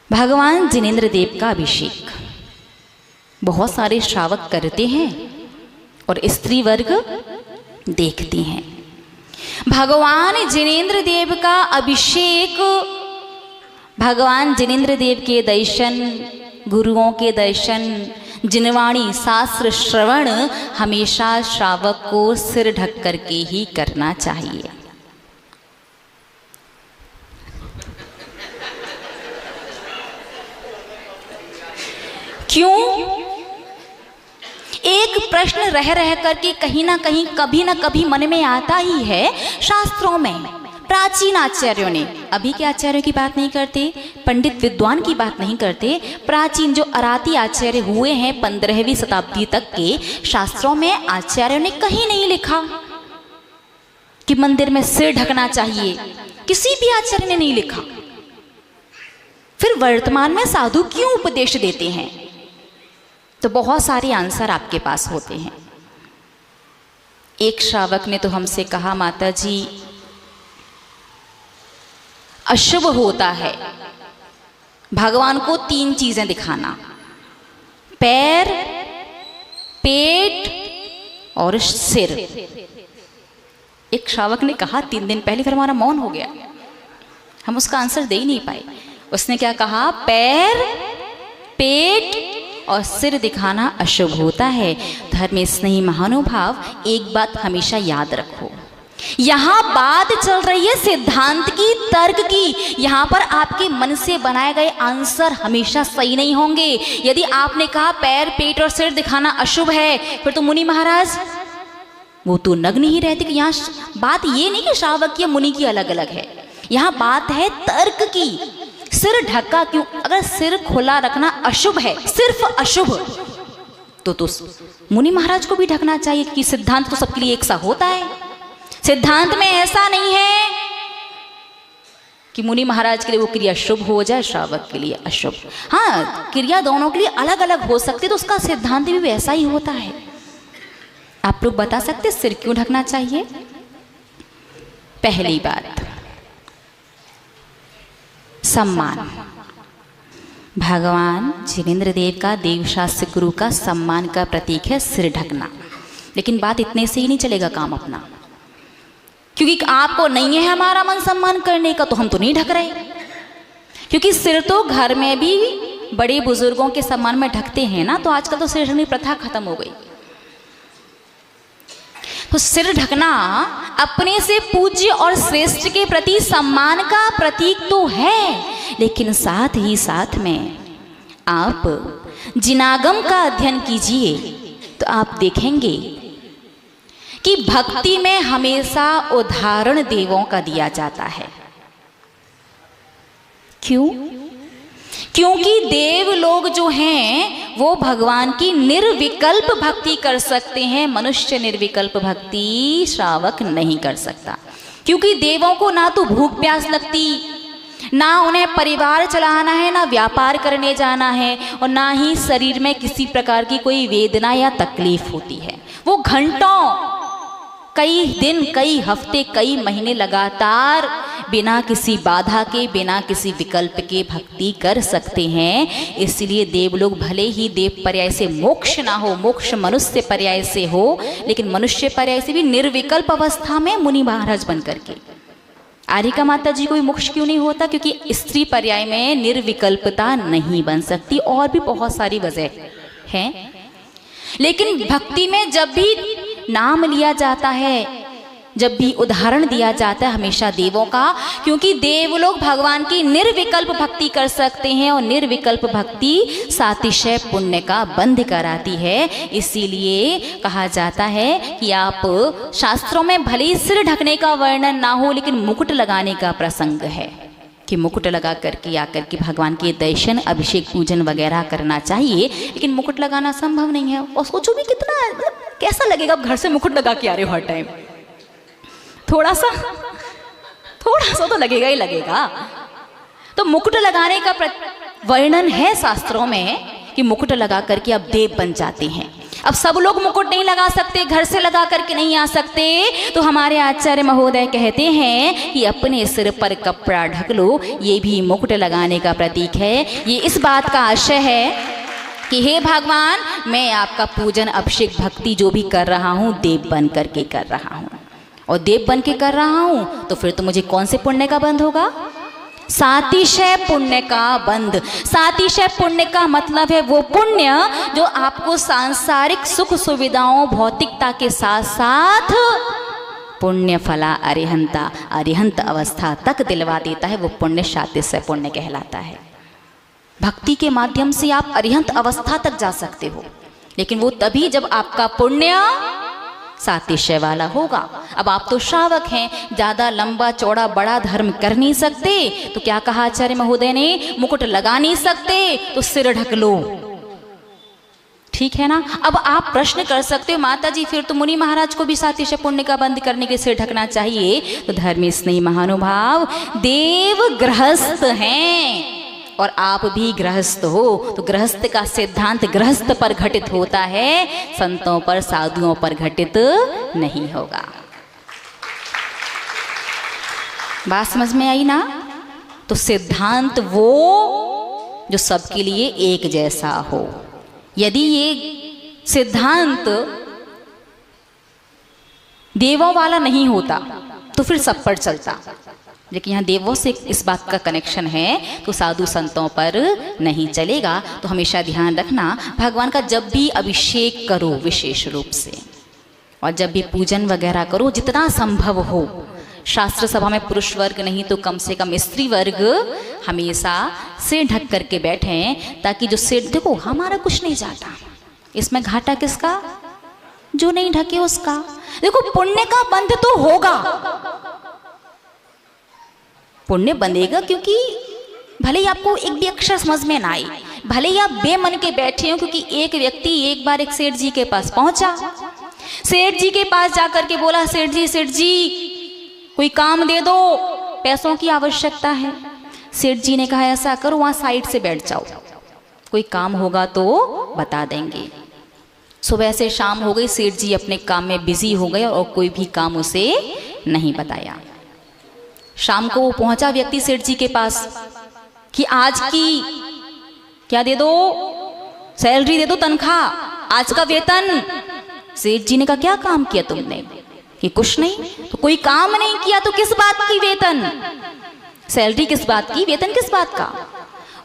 भगवान जिनेंद्र देव का अभिषेक बहुत सारे श्रावक करते हैं और स्त्री वर्ग देखती हैं। भगवान जिनेंद्र देव का अभिषेक, भगवान जिनेंद्र देव के दर्शन, गुरुओं के दर्शन, जिनवाणी शास्त्र श्रवण हमेशा श्रावक को सिर ढक करके ही करना चाहिए। क्यों? एक प्रश्न रह रह करके कहीं ना कहीं कभी ना कभी मन में आता ही है। शास्त्रों में प्राचीन आचार्यों ने, अभी के आचार्यों की बात नहीं करते, पंडित विद्वान की बात नहीं करते, प्राचीन जो अराती आचार्य हुए हैं 15वीं शताब्दी तक के, शास्त्रों में आचार्यों ने कहीं नहीं लिखा कि मंदिर में सिर ढकना चाहिए। किसी भी आचार्य ने नहीं लिखा। फिर वर्तमान में साधु क्यों उपदेश देते हैं? तो बहुत सारे आंसर आपके पास होते हैं। एक श्रावक ने तो हमसे कहा, माता जी अशुभ होता है भगवान को 3 चीजें दिखाना, पैर, पेट और सिर। एक श्रावक ने कहा 3 दिन पहले, फिर हमारा मौन हो गया, हम उसका आंसर दे ही नहीं पाए। उसने क्या कहा? पैर, पेट और सिर दिखाना अशुभ होता है। धर्म स्नेही महानुभाव, एक बात हमेशा याद रखो, यहां बात चल रही है सिद्धांत की, तर्क की। यहां पर आपके मन से बनाए गए आंसर हमेशा सही नहीं होंगे। यदि आपने कहा पैर, पेट और सिर दिखाना अशुभ है, फिर तो मुनि महाराज वो तो नग्न ही रहते। कि यहाँ बात ये नहीं कि श्रावक या मुनि की अलग अलग है, यहां बात है तर्क की। सिर ढका क्यों? अगर सिर खुला रखना अशुभ है, सिर्फ अशुभ, तो मुनि महाराज को भी ढकना चाहिए, क्योंकि सिद्धांत तो सबके लिए एक सा होता है। सिद्धांत में ऐसा नहीं है कि मुनि महाराज के लिए वो क्रिया शुभ हो जाए, श्रावक के लिए अशुभ। हाँ, क्रिया दोनों के लिए अलग अलग हो सकती है, तो उसका सिद्धांत भी वैसा ही होता है। आप लोग बता सकते सिर क्यों ढकना चाहिए? पहली बात, सम्मान। भगवान जिनेंद्र देव का, देवशास्त्र गुरु का सम्मान का प्रतीक है सिर ढकना। लेकिन बात इतने से ही नहीं चलेगा काम अपना, क्योंकि आपको नहीं है हमारा मन सम्मान करने का, तो हम तो नहीं ढक रहे। क्योंकि सिर तो घर में भी बड़े बुजुर्गों के सम्मान में ढकते हैं ना, तो आजकल तो सिर ढकने की प्रथा खत्म हो गई। तो सिर ढकना अपने से पूज्य और श्रेष्ठ के प्रति सम्मान का प्रतीक तो है, लेकिन साथ ही साथ में आप जिनागम का अध्ययन कीजिए तो आप देखेंगे कि भक्ति में हमेशा उदाहरण देवों का दिया जाता है। क्यों? क्योंकि देव लोग जो हैं वो भगवान की निर्विकल्प भक्ति कर सकते हैं, मनुष्य निर्विकल्प भक्ति श्रावक नहीं कर सकता। क्योंकि देवों को ना तो भूख प्यास लगती, ना उन्हें परिवार चलाना है, ना व्यापार करने जाना है, और ना ही शरीर में किसी प्रकार की कोई वेदना या तकलीफ होती है। वो घंटों, कई दिन, कई हफ्ते, कई महीने लगातार बिना किसी बाधा के, बिना किसी विकल्प के भक्ति कर सकते हैं। इसलिए देव लोग भले ही देव पर्याय से मोक्ष ना हो, मोक्ष मनुष्य पर्याय से हो, लेकिन मनुष्य पर्याय से भी निर्विकल्प अवस्था में मुनि महाराज बन करके। आर्यिका माता जी को भी मोक्ष क्यों नहीं होता? क्योंकि स्त्री पर्याय में निर्विकल्पता नहीं बन सकती, और भी बहुत सारी वजह हैं। लेकिन भक्ति में जब भी नाम लिया जाता है, जब भी उदाहरण दिया जाता है, हमेशा देवों का, क्योंकि देव लोग भगवान की निर्विकल्प भक्ति कर सकते हैं, और निर्विकल्प भक्ति सातिशय पुण्य का बंध कराती है। इसीलिए कहा जाता है कि आप शास्त्रों में भले ही सिर ढकने का वर्णन ना हो, लेकिन मुकुट लगाने का प्रसंग है कि मुकुट लगा करके आकर के भगवान के दर्शन, अभिषेक, पूजन वगैरह करना चाहिए। लेकिन मुकुट लगाना संभव नहीं है, और सोचो भी कितना कैसा लगेगा आप घर से मुकुट लगा के आ रहे हो हर टाइम। थोड़ा सा तो लगेगा ही लगेगा। तो मुकुट लगाने का वर्णन है शास्त्रों में कि मुकुट लगा करके आप देव बन जाते हैं। अब सब लोग मुकुट नहीं लगा सकते, घर से लगा करके नहीं आ सकते, तो हमारे आचार्य महोदय कहते हैं कि अपने सिर पर कपड़ा ढक लो, ये भी मुकुट लगाने का प्रतीक है। ये इस बात का आशय है कि हे भगवान, मैं आपका पूजन अभिषेक भक्ति जो भी कर रहा हूँ देव बन करके कर रहा हूँ, और देव बन के कर रहा हूँ तो फिर तो मुझे कौन से पुण्य का बंध होगा? सातिशय पुण्य का बंध। सातिशय पुण्य का मतलब है वो पुण्य जो आपको सांसारिक सुख सुविधाओं भौतिकता के साथ साथ पुण्य फला अरिहंता, अरिहंत अवस्था तक दिलवा देता है, वो पुण्य सातिशय पुण्य कहलाता है। भक्ति के माध्यम से आप अरिहंत अवस्था तक जा सकते हो, लेकिन वो तभी जब आपका पुण्य सातिशय वाला होगा। अब आप तो श्रावक हैं, ज्यादा लंबा चौड़ा बड़ा धर्म कर नहीं सकते, तो क्या कहा आचार्य महोदय ने? मुकुट लगा नहीं सकते तो सिर ढक लो, ठीक है ना। अब आप प्रश्न कर सकते हो, माता जी फिर तो मुनि महाराज को भी सातिशय पुण्य का बंद करने के सिर ढकना चाहिए। तो धर्मी स्नेही महानुभाव, देव गृहस्थ हैं और आप भी गृहस्थ हो, तो गृहस्थ का सिद्धांत गृहस्थ पर घटित होता है, संतों पर साधुओं पर घटित नहीं होगा। बात समझ में आई ना? तो सिद्धांत वो जो सबके लिए एक जैसा हो। यदि ये सिद्धांत देवों वाला नहीं होता तो फिर सब पर चलता, लेकिन यहाँ देवों से इस बात का कनेक्शन है तो साधु संतों पर नहीं चलेगा। तो हमेशा ध्यान रखना, भगवान का जब भी अभिषेक करो विशेष रूप से, और जब भी पूजन वगैरह करो जितना संभव हो, शास्त्र सभा में पुरुष वर्ग नहीं तो कम से कम स्त्री वर्ग हमेशा सिर ढक करके बैठें, ताकि जो सिर, देखो हमारा कुछ नहीं जाता, इसमें घाटा किसका? जो नहीं ढके उसका। देखो पुण्य का बंध तो होगा, पुण्य बंधेगा, क्योंकि भले ही आपको एक भी अक्षर समझ में ना आए, भले ही आप बेमन के बैठे हो, क्योंकि एक व्यक्ति एक बार एक सेठ जी के पास पहुंचा, सेठ जी के पास जाकर के बोला, सेठ जी कोई काम दे दो, पैसों की आवश्यकता है। सेठ जी ने कहा ऐसा करो, वहां साइड से बैठ जाओ, कोई काम होगा तो बता देंगे। सुबह से शाम हो गई, सेठ जी अपने काम में बिजी हो गए और कोई भी काम उसे नहीं बताया। शाम को वो पहुंचा व्यक्ति सेठ जी के पास कि आज की क्या दे दो, सैलरी दे दो, तनख्वाह, आज का वेतन। सेठ जी ने कहा क्या काम किया तुमने? कि कुछ नहीं। तो कोई काम नहीं किया तो किस बात की वेतन? सैलरी किस बात की, वेतन किस बात का?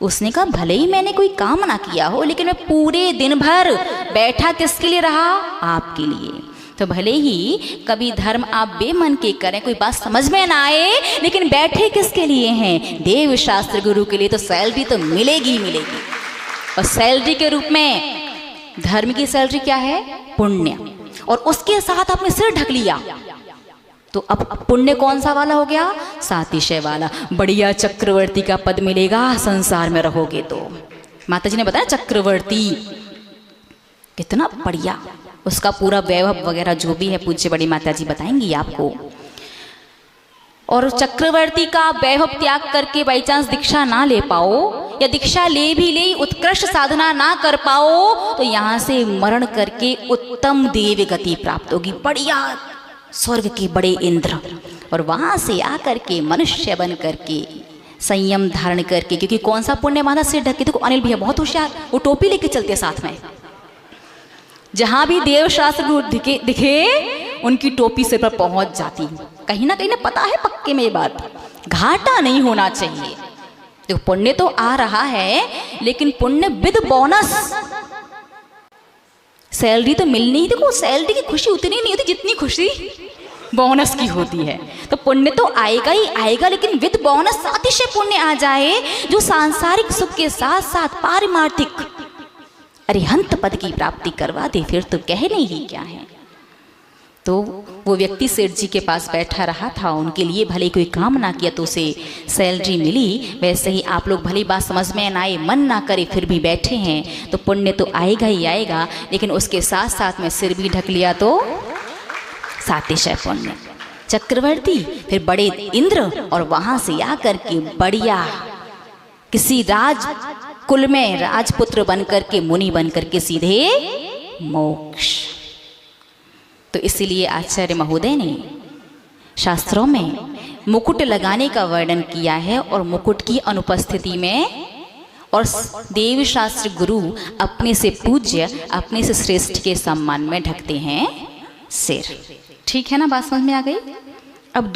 उसने कहा भले ही मैंने कोई काम ना किया हो, लेकिन मैं पूरे दिन भर बैठा किसके लिए रहा? आपके लिए। तो भले ही कभी धर्म आप बेमन के करें, कोई बात समझ में ना आए, लेकिन बैठे किसके लिए हैं? देव शास्त्र गुरु के लिए। तो सैलरी तो मिलेगी मिलेगी, और सैलरी के रूप में धर्म की सैलरी क्या है? पुण्य। और उसके साथ आपने सिर ढक लिया, तो अब पुण्य कौन सा वाला हो गया? सातिशय वाला। बढ़िया चक्रवर्ती का पद मिलेगा संसार में रहोगे तो। माता जी ने बताया चक्रवर्ती कितना बढ़िया, उसका पूरा वैभव वगैरह जो भी है पूज्य बड़ी माता जी बताएंगी आपको। और चक्रवर्ती का वैभव त्याग करके बाई चांस दीक्षा ना ले पाओ, या दीक्षा ले भी ले उत्कृष्ट साधना ना कर पाओ, तो यहाँ से मरण करके उत्तम देव गति प्राप्त होगी, बढ़िया स्वर्ग के बड़े इंद्र। और वहां से आकर के मनुष्य बन करके संयम धारण करके, क्योंकि कौन सा पुण्य माना सिर ढके। देखो अनिल भैया बहुत होशियार, वो टोपी लेके चलते साथ में, जहां भी देव शास्त्र दिखे उनकी टोपी सिर पर पहुंच जाती। कहीं ना कहीं ना पता है पक्के में ये बात, घाटा नहीं होना चाहिए। देखो पुण्य तो आ रहा है, लेकिन पुण्य विद बोनस। सैलरी तो मिलनी ही, देखो सैलरी की खुशी उतनी नहीं होती जितनी खुशी बोनस की होती है। तो पुण्य तो आएगा ही आएगा, लेकिन विद बोनस अतिशय पुण्य आ जाए जो सांसारिक सुख के साथ साथ पारमार्थिक अरिहंत पद की प्राप्ति करवा दे, फिर तो कहने ही क्या है। तो वो व्यक्ति सेठ जी के पास बैठा रहा था, उनके लिए भले कोई काम ना किया तो उसे सैलरी मिली। वैसे ही आप लोग भली बात समझ में ना आए, मन ना करे, फिर भी बैठे हैं, तो पुण्य तो आएगा ही आएगा, लेकिन उसके साथ साथ में सिर भी ढक लिया तो सातिशय पुण्य। चक्रवर्ती, फिर बड़े इंद्र, और वहां से आकर के बढ़िया किसी राज कुल में राजपुत्र बनकर के, मुनि बनकर के सीधे मोक्ष। तो इसीलिए आचार्य महोदय ने शास्त्रों में मुकुट लगाने का वर्णन किया है, और मुकुट की अनुपस्थिति में, और देव शास्त्र गुरु अपने से पूज्य, अपने से श्रेष्ठ के सम्मान में ढकते हैं सिर। ठीक है ना, बात समझ में आ गई। अब